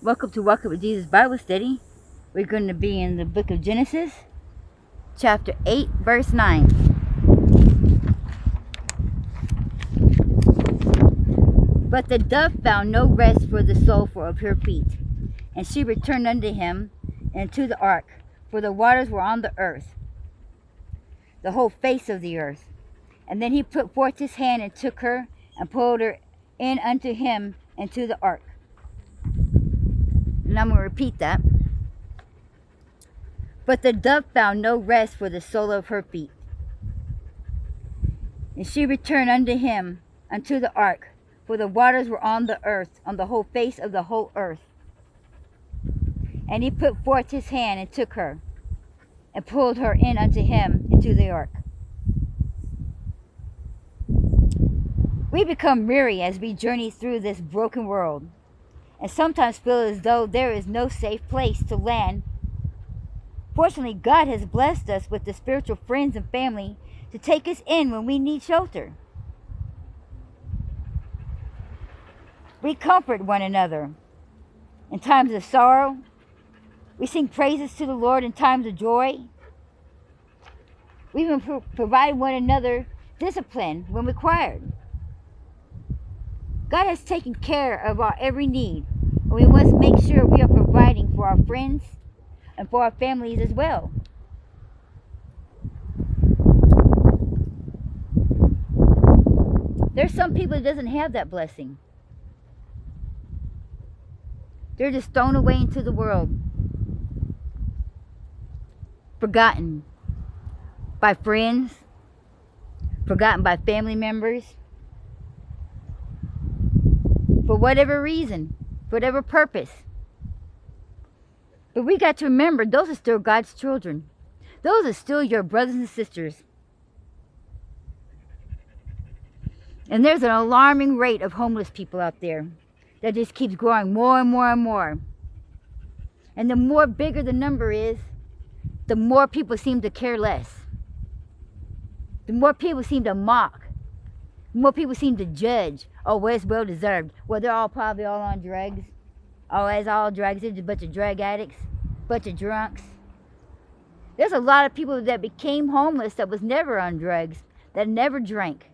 Welcome to Walk Up with Jesus Bible Study. We're going to be in the book of Genesis, chapter 8, verse 9. But the dove found no rest for the soul of her feet, and she returned unto him into the ark, for the waters were on the earth, the whole face of the earth. And then he put forth his hand and took her, and pulled her in unto him into the ark. And I'm going to repeat that. But the dove found no rest for the sole of her feet. And she returned unto him unto the ark, for the waters were on the earth, on the whole face of the whole earth. And he put forth his hand and took her, and pulled her in unto him into the ark. We become weary as we journey through this broken world, and sometimes feel as though there is no safe place to land. Fortunately, God has blessed us with the spiritual friends and family to take us in when we need shelter. We comfort one another in times of sorrow. We sing praises to the Lord in times of joy. We even provide one another discipline when required. God has taken care of our every need, and we must make sure we are providing for our friends and for our families as well. There's some people that doesn't have that blessing. They're just thrown away into the world, forgotten by friends, forgotten by family members, for whatever reason, for whatever purpose. But we got to remember, those are still God's children. Those are still your brothers and sisters. And there's an alarming rate of homeless people out there that just keeps growing more and more and more. And the more bigger the number is, the more people seem to care less. The more people seem to mock. The more people seem to judge. Oh, well, it's well deserved. Well, they're all probably all on drugs. Oh, it's all drugs. It's a bunch of drug addicts, bunch of drunks. There's a lot of people that became homeless that was never on drugs, that never drank.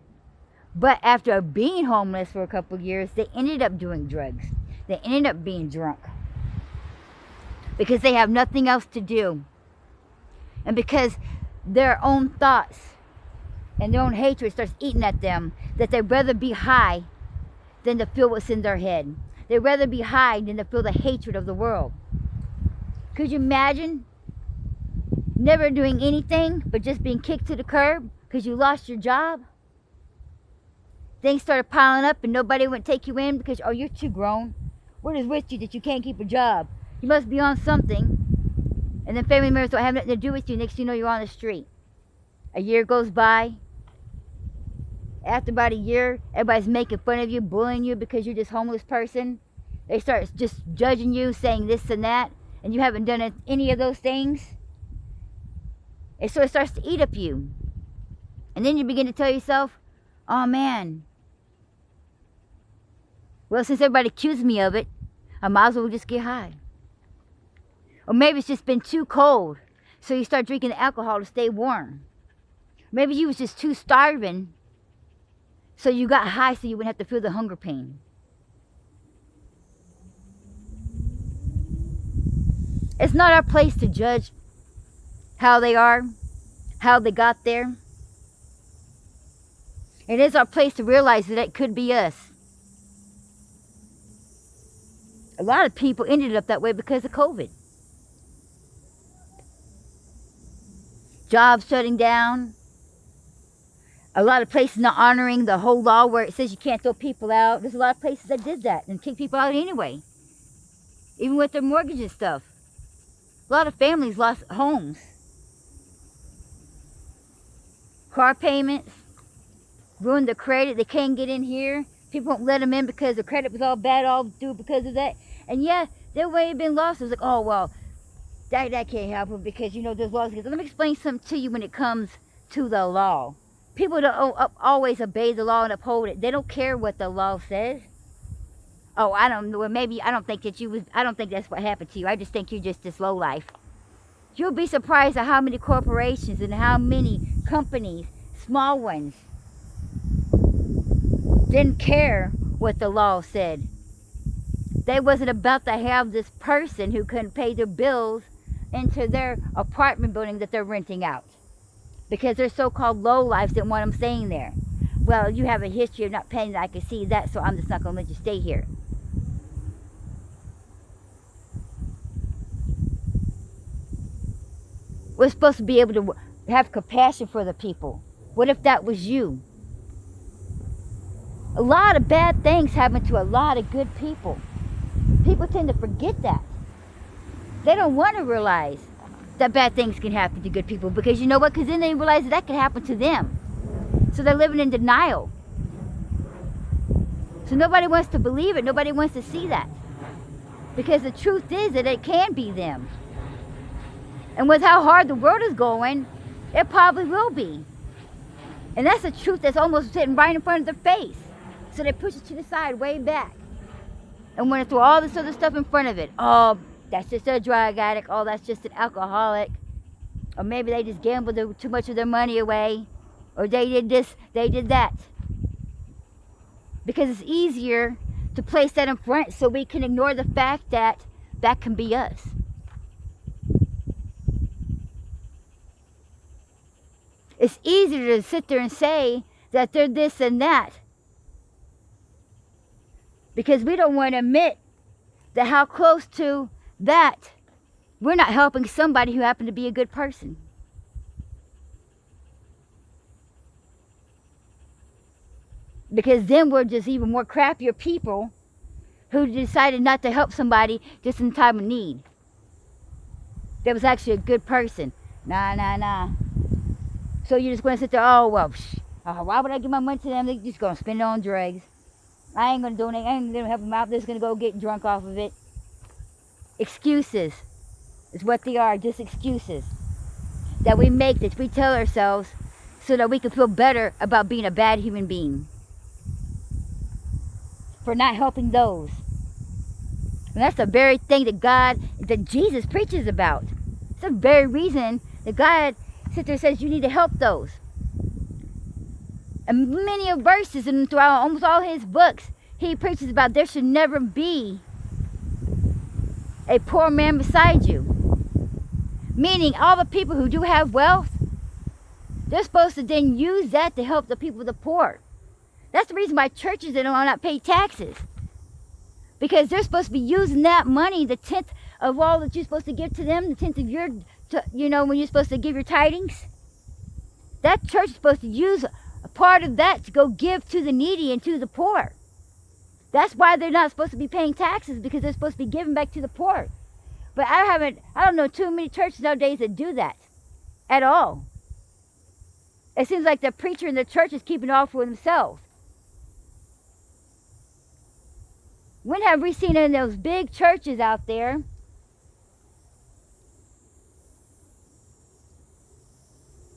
But after being homeless for a couple of years, they ended up doing drugs. They ended up being drunk. Because they have nothing else to do. And because their own thoughts and their own hatred starts eating at them, that they'd rather be high than to feel what's in their head. They'd rather be high than to feel the hatred of the world. Could you imagine never doing anything but just being kicked to the curb because you lost your job? Things started piling up and nobody would take you in because, oh, you're too grown. What is with you that you can't keep a job? You must be on something. And then family members don't have nothing to do with you. Next thing you know, you're on the street. A year goes by. After about a year, everybody's making fun of you, bullying you because you're this homeless person. They start just judging you, saying this and that, and you haven't done any of those things. And so it starts to eat up you. And then you begin to tell yourself, oh man, well, since everybody accused me of it, I might as well just get high. Or maybe it's just been too cold, so you start drinking alcohol to stay warm. Maybe you was just too starving, so you got high so you wouldn't have to feel the hunger pain. It's not our place to judge how they are, how they got there. It is our place to realize that it could be us. A lot of people ended up that way because of COVID. Jobs shutting down. A lot of places not honoring the whole law where it says you can't throw people out. There's a lot of places that did that and kicked people out anyway. Even with their mortgage and stuff. A lot of families lost homes. Car payments. Ruined their credit. They can't get in here. People won't let them in because their credit was all bad, all due because of that. And yeah, there may have been losses. Like, oh, well, that can't happen because, you know, there's laws. Let me explain something to you when it comes to the law. People don't always obey the law and uphold it. They don't care what the law says. Oh, I don't know. Well, maybe I don't think that you was. I don't think that's what happened to you. I just think you're just this low life. You'll be surprised at how many corporations and how many companies, small ones, didn't care what the law said. They wasn't about to have this person who couldn't pay their bills into their apartment building that they're renting out, because their so-called lowlifes didn't want them staying there. Well, you have a history of not paying, I can see that, so I'm just not going to let you stay here. We're supposed to be able to have compassion for the people. What if that was you? A lot of bad things happen to a lot of good people. People tend to forget that. They don't want to realize that bad things can happen to good people, because you know what? Because then they realize that could happen to them. So they're living in denial. So nobody wants to believe it. Nobody wants to see that. Because the truth is that it can be them. And with how hard the world is going, it probably will be. And that's a truth that's almost sitting right in front of their face. So they push it to the side, way back. And want to throw all this other stuff in front of it. Oh, that's just a drug addict. Oh, that's just an alcoholic. Or maybe they just gambled too much of their money away. Or they did this, they did that. Because it's easier to place that in front so we can ignore the fact that that can be us. It's easier to sit there and say that they're this and that, because we don't want to admit that how close to that we're not helping somebody who happened to be a good person. Because then we're just even more crappier people who decided not to help somebody just in time of need. That was actually a good person. Nah. So you're just going to sit there, oh, well, why would I give my money to them? They're just going to spend it on drugs. I ain't going to donate. I ain't going to help them out. They're just going to go get drunk off of it. Excuses is what they are, just excuses that we make, that we tell ourselves so that we can feel better about being a bad human being. For not helping those. And that's the very thing that Jesus preaches about. It's the very reason that God sits there and says you need to help those. And many of verses and throughout almost all his books, he preaches about there should never be a poor man beside you. Meaning all the people who do have wealth, they're supposed to then use that to help the people, the poor. That's the reason why churches don't not pay taxes. Because they're supposed to be using that money, the 10th of all that you're supposed to give to them, the 10th of your, when you're supposed to give your tithings. That church is supposed to use a part of that to go give to the needy and to the poor. That's why they're not supposed to be paying taxes, because they're supposed to be giving back to the poor. But I don't know too many churches nowadays that do that at all. It seems like the preacher and the church is keeping it all for themselves. When have we seen in those big churches out there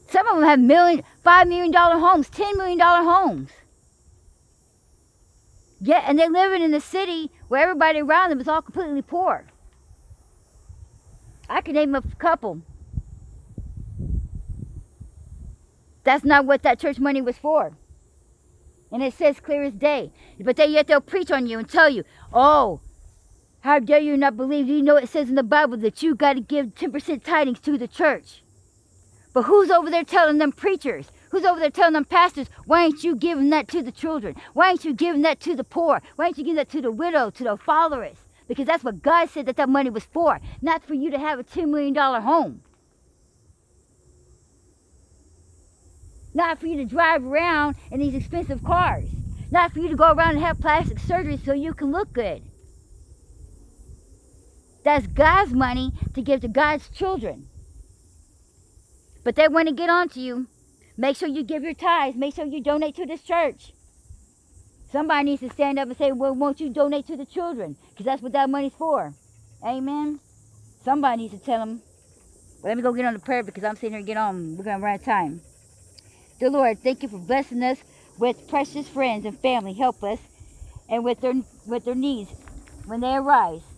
some of them have $5 million homes, $10 million homes. Yeah, and they're living in a city where everybody around them is all completely poor. I can name a couple. That's not what that church money was for. And it says clear as day. But yet they'll preach on you and tell you, oh, how dare you not believe? You know it says in the Bible that you got to give 10% tithings to the church. But who's over there telling them preachers? Who's over there telling them pastors, why ain't you giving that to the children? Why ain't you giving that to the poor? Why ain't you giving that to the widow, to the fatherless? Because that's what God said that money was for. Not for you to have a $10 million home. Not for you to drive around in these expensive cars. Not for you to go around and have plastic surgery so you can look good. That's God's money to give to God's children. But they want to get on to you. Make sure you give your tithes. Make sure you donate to this church. Somebody needs to stand up and say, well, won't you donate to the children? Because that's what that money's for. Amen? Somebody needs to tell them. Well, let me go get on the prayer because I'm sitting here and get on. We're going to run out of time. Dear Lord, thank you for blessing us with precious friends and family. Help us and with their needs when they arise.